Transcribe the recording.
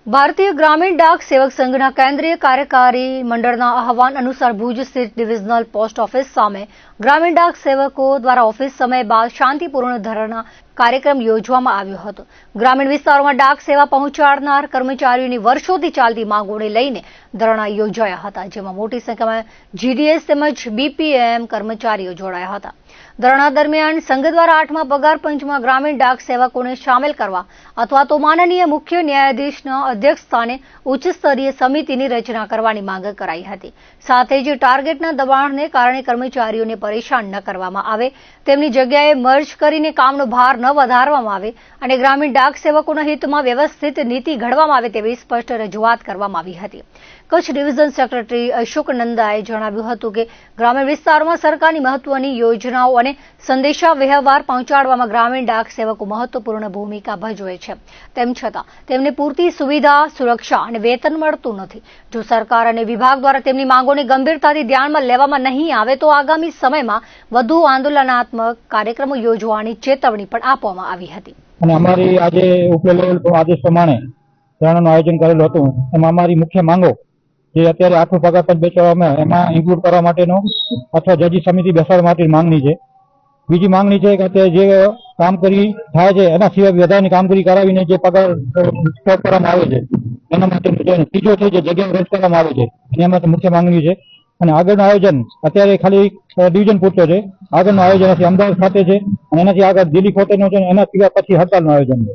ભારતીય ગ્રામીણ ડાક સેવક સંઘના કેન્દ્રીય કાર્યકારી મંડળના આહવાન અનુસાર ભુજ સ્થિત ડિવિઝનલ પોસ્ટ ઓફિસ સામે ગ્રામીણ ડાક સેવકો દ્વારા ઓફિસ સમય બાદ શાંતિપૂર્ણ ધરણા કાર્યક્રમ યોજવામાં આવ્યો હતો। ગ્રામીણ વિસ્તારોમાં ડાક સેવા પહોંચાડનાર કર્મચારીઓની વર્ષોથી ચાલતી માંગોને લઈને ધરણા યોજાયા હતા, જેમાં મોટી સંખ્યામાં જીડીએસ તેમજ બીપીએમ કર્મચારીઓ જોડાયા હતા। ધરણા દરમિયાન સંઘ દ્વારા 8મા પગાર પંચમાં ગ્રામીણ ડાક સેવકોને સામેલ કરવા અથવા તો માનનીય મુખ્ય ન્યાયાધીશના અધ્યક્ષ સ્થાને ઉચ્ચ સ્તરીય સમિતિની રચના કરવાની માંગ કરાઈ હતી। સાથે જ ટાર્ગેટના દબાણને કારણે કર્મચારીઓને પરેશાન ન કરવામાં આવે, તેમની જગ્યાએ મર્જ કરીને કામનો ભાર ન વધારવામાં આવે અને ગ્રામીણ ડાક સેવકોના હિતમાં વ્યવસ્થિત નીતિ ઘડવામાં આવે તેવી સ્પષ્ટ રજૂઆત કરવામાં આવી હતી। કચ્છ ડિવિઝન સેક્રેટરી અશોક નંદાએ જણાવ્યું હતું કે ગ્રામીણ વિસ્તારોમાં સરકારની મહત્વની યોજનાઓ અને સંદેશા વ્યવહાર પહોંચાડવામાં ગ્રામીણ ડાક સેવકો મહત્વપૂર્ણ ભૂમિકા ભજવે છે। તેમ છતાં તેમને પૂરતી સુવિધા, સુરક્ષા અને વેતન મળતું નથી। જો સરકાર અને વિભાગ દ્વારા તેમની માંગોને ગંભીરતાથી ધ્યાનમાં લેવામાં નહીં આવે તો આગામી સમયમાં વધુ આંદોલનાત્મક કાર્યક્રમો યોજવાની ચેતવણી પણ આપવામાં આવી હતી। અને અમારી આજે ઉપલા લેવલ આદેશ પ્રમાણે ધરણાનું આયોજન કરેલું હતું। એમાં અમારી મુખ્ય માંગો જે અત્યારે 8મું પગાર પંચ બેસાડવામાં એમાં ઇન્ક્લુડ કરવા માટેનો અથવા જજી સમિતિ બેસાડવા માટેની માંગણી છે। બીજી માંગણી છે કે અત્યારે જે કામ કરી થાય છે એના સિવાય વધારાની કામગીરી કરાવીને જે પગાર સ્ટોપ કરવામાં આવે છે એના માટેનું છે। ત્રીજો છે જે જગ્યા રેન્ટ કરવામાં આવે છે એમાં મુખ્ય માંગણી છે। અને આગળનું આયોજન અત્યારે ખાલી ડિવિઝન પૂરતો છે, આગળનું આયોજન અમદાવાદ ખાતે છે અને એનાથી આગળ દિલ્હી ખાતેનું છે, એના સિવાય પછી હડતાલનું આયોજન છે।